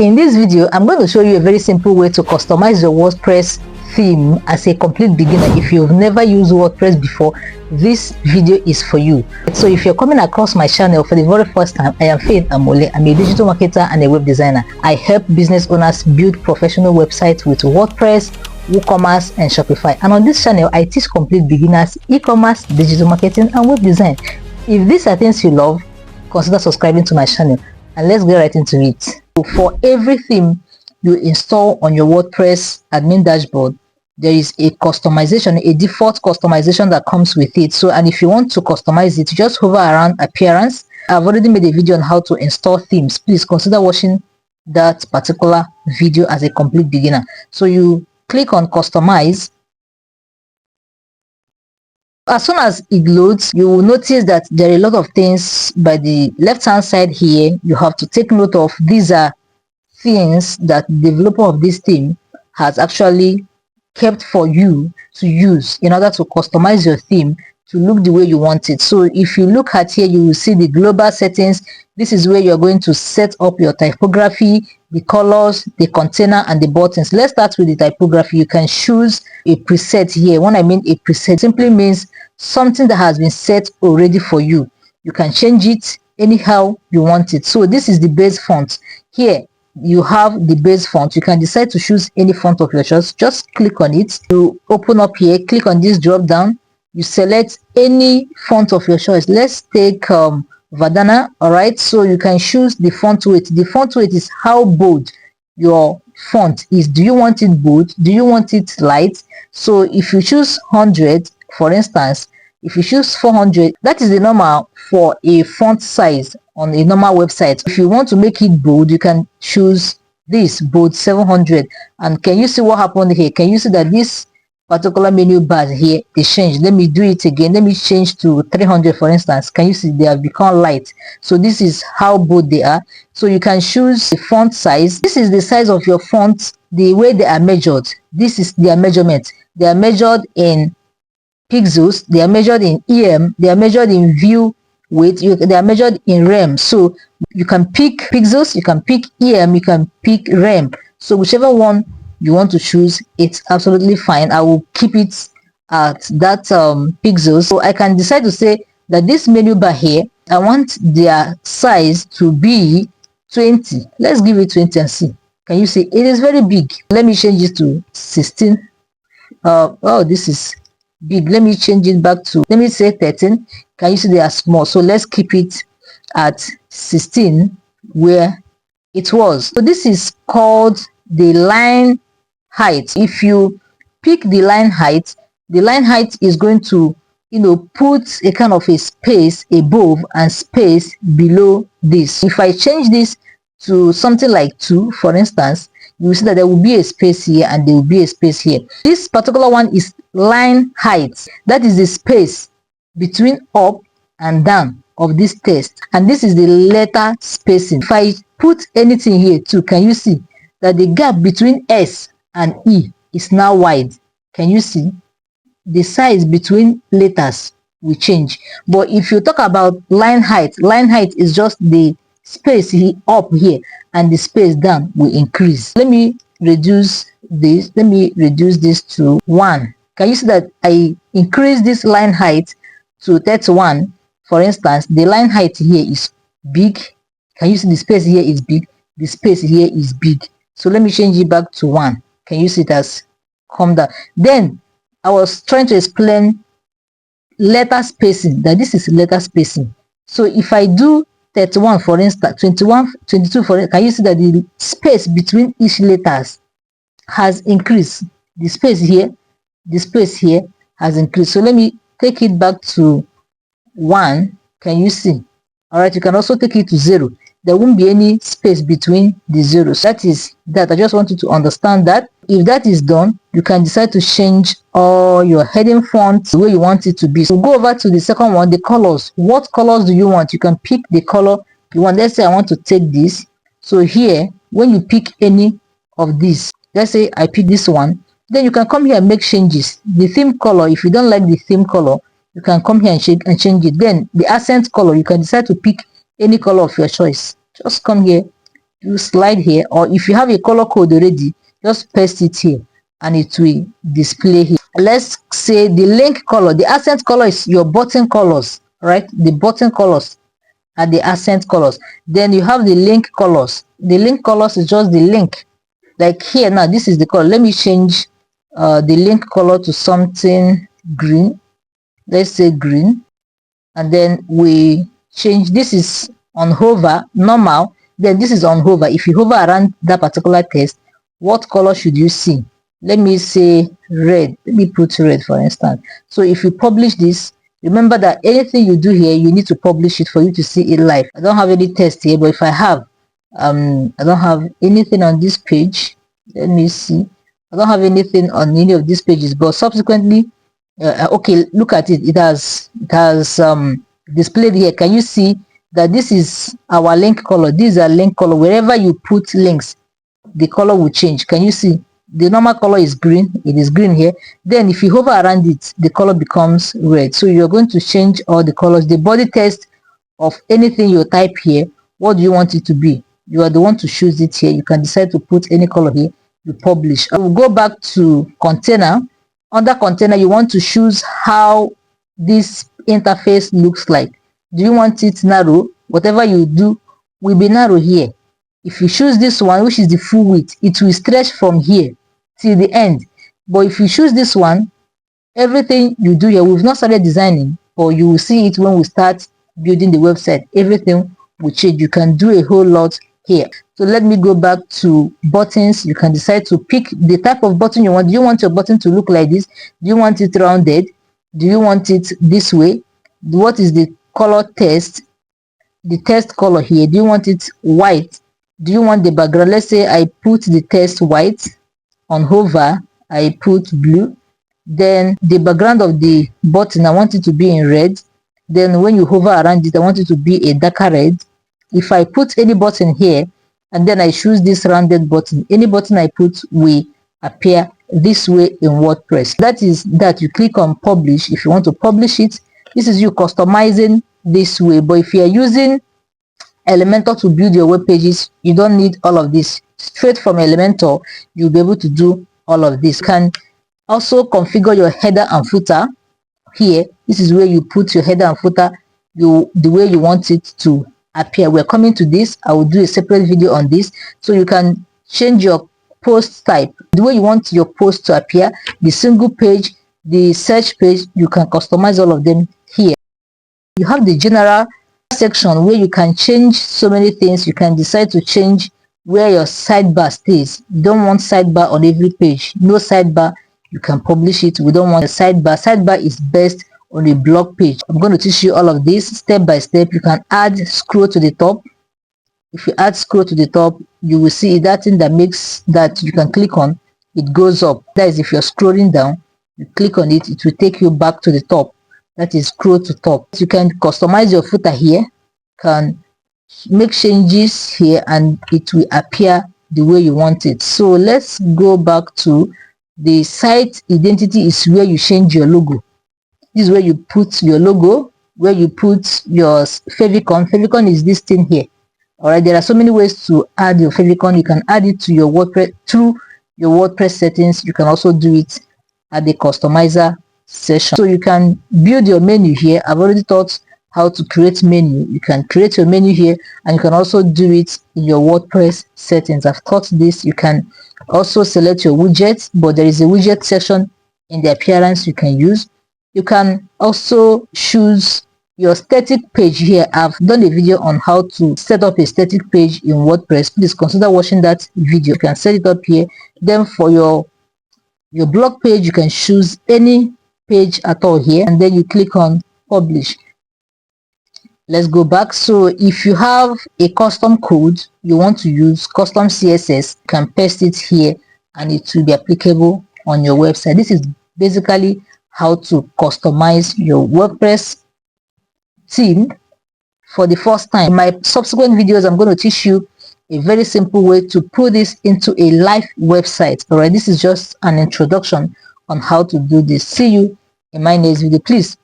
In this video, I'm going to show you a very simple way to customize your WordPress theme as a complete beginner. If you've never used WordPress before, this video is for you. So if you're coming across my channel for the very first time, I am Faith Amole. I'm a digital marketer and a web designer. I help business owners build professional websites with WordPress, WooCommerce and Shopify. And on this channel, I teach complete beginners e-commerce, digital marketing and web design. If these are things you love, consider subscribing to my channel and let's get right into it. For every theme you install on your WordPress admin dashboard, there is a customization, a default customization that comes with it. So, and if you want to customize it, just hover around appearance. I've already made a video on how to install themes. Please consider watching that particular video as a complete beginner. So you click on customize. As soon as it loads, you will notice that there are a lot of things by the left hand side here you have to take note of. These are things that the developer of this theme has actually kept for you to use in order to customize your theme to look the way you want it. So if you look at here, you will see the global settings. This is where you're going to set up your typography, the colors, the container and the buttons. Let's start with the typography. You can choose a preset here. When I mean a preset, simply means something that has been set already for you. You can change it anyhow you want it. So this is the base font. Here you have the base font. You can decide to choose any font of your choice. Just click on it. You open up here, click on this drop down. You select any font of your choice. Let's take Vadana. All right, so you can choose the font weight. The font weight is how bold your font is. Do you want it bold? Do you want it light? So if you choose 100, for instance, if you choose 400, that is the normal for a font size on a normal website. If you want to make it bold, you can choose this bold 700. And can you see what happened here? Can you see that this particular menu bar here is changed? Let me do it again. Let me change to 300, for instance. Can you see they have become light? So this is how bold they are. So you can choose the font size. This is the size of your font, the way they are measured. This is their measurement. They are measured in pixels, they are measured in EM, they are measured in view width, they are measured in rem. So you can pick pixels, you can pick EM, you can pick rem. So whichever one you want to choose, it's absolutely fine. I will keep it at that pixels. So I can decide to say that this menu bar here, I want their size to be 20. Let's give it 20 and see. Can you see it is very big? Let me change it to 16. Oh, this is big. Let me change it back to, let me say 13. Can you see they are small? So let's keep it at 16 where it was. So this is called the line height. If you pick the line height is going to, put a kind of a space above and space below this. If I change this to something like 2, for instance, you will see that there will be a space here and there will be a space here. This particular one is line height. That is the space between up and down of this text. And this is the letter spacing. If I put anything here too, can you see that the gap between S and E is now wide? Can you see? The size between letters will change. But if you talk about line height is just the space up here and the space down will increase. Let me reduce this. Let me reduce this to 1. Can you see that I increase this line height to 31? For instance, the line height here is big. Can you see the space here is big? The space here is big. So let me change it back to 1. Can you see it has come down? Then I was trying to explain letter spacing, that this is letter spacing. So if I do 31, for instance, 21, 22, for instance, can you see that the space between each letters has increased? The space here has increased. So let me take it back to 1. Can you see? All right, you can also take it to 0. There won't be any space between the zeros. That is that. I just want you to understand that. If that is done, you can decide to change all your heading fonts the way you want it to be. So go over to the second one, the colors. What colors do you want? You can pick the color you want. Let's say I want to take this. So here, when you pick any of these, let's say I pick this one, then you can come here and make changes. The theme color, if you don't like the theme color, you can come here and change it. Then the accent color, you can decide to pick any color of your choice. Just come here you slide here, or if you have a color code already, just paste it here and it will display here. Let's say the link color, the accent color is your button colors, right? The button colors are the accent colors. Then you have the link colors. The link colors is just the link. Like here now, this is the color. Let me change the link color to something green. Let's say green. And then we change, this is on hover, normal. Then this is on hover. If you hover around that particular text, what color should you see? Let me say red. Let me put red for instance. So if you publish this, remember that anything you do here, you need to publish it for you to see it live. I don't have any text here, but if I have, I don't have anything on this page. Let me see. I don't have anything on any of these pages, but subsequently, okay, look at it. It has displayed here. Can you see that this is our link color? These are link color. Wherever you put links, the color will change. Can you see? The normal color is green. It is green here. Then if you hover around it, the color becomes red. So you're going to change all the colors. The body text of anything you type here, what do you want it to be? You are the one to choose it here. You can decide to put any color here. You publish. I will go back to container. Under container, you want to choose how this interface looks like. Do you want it narrow? Whatever you do will be narrow here. If you choose this one, which is the full width, it will stretch from here till the end. But if you choose this one, everything you do here, we've not started designing, or you will see it when we start building the website. Everything will change. You can do a whole lot here. So let me go back to buttons. You can decide to pick the type of button you want. Do you want your button to look like this? Do you want it rounded? Do you want it this way? What is the color text? The text color here. Do you want it white? Do you want the background? Let's say I put the text white. On hover, I put blue. Then the background of the button, I want it to be in red. Then when you hover around it, I want it to be a darker red. If I put any button here and then I choose this rounded button, any button I put will appear this way in WordPress. That is that. You click on publish if you want to publish it. This is you customizing this way. But if you are using Elementor to build your web pages, you don't need all of this. Straight from Elementor, you'll be able to do all of this. You can also configure your header and footer here. This is where you put your header and footer the way you want it to appear. We're coming to this. I will do a separate video on this. So you can change your post type, the way you want your post to appear, the single page, the search page. You can customize all of them here. You have the general section where you can change so many things. You can decide to change where your sidebar stays. You don't want sidebar on every page. No sidebar. You can publish it. We don't want a sidebar. Sidebar is best on a blog page. I'm going to teach you all of this step by step. You can add scroll to the top. If you add scroll to the top, you will see that thing that makes that you can click on, it goes up. That is, if you're scrolling down, you click on it, it will take you back to the top. That is scroll to top. You can customize your footer here, can make changes here, and it will appear the way you want it. So let's go back to the site identity. Is where you change your logo. This is where you put your logo, where you put your favicon. Favicon is this thing here. All right, there are so many ways to add your favicon. You can add it to your WordPress through your WordPress settings. You can also do it at the customizer session. So you can build your menu here. I've already taught how to create menu. You can create your menu here, and you can also do it in your WordPress settings. I've taught this. You can also select your widgets, but there is a widget section in the appearance you can use. You can also choose your static page here. I've done a video on how to set up a static page in WordPress. Please consider watching that video. You can set it up here. Then for your blog page, you can choose any page at all here, and then you click on publish. Let's go back. So if you have a custom code you want to use, custom CSS, you can paste it here and it will be applicable on your website. This is basically how to customize your WordPress theme for the first time. In my subsequent videos, I'm going to teach you a very simple way to put this into a live website. All right, this is just an introduction on how to do this. See you in my next video. Please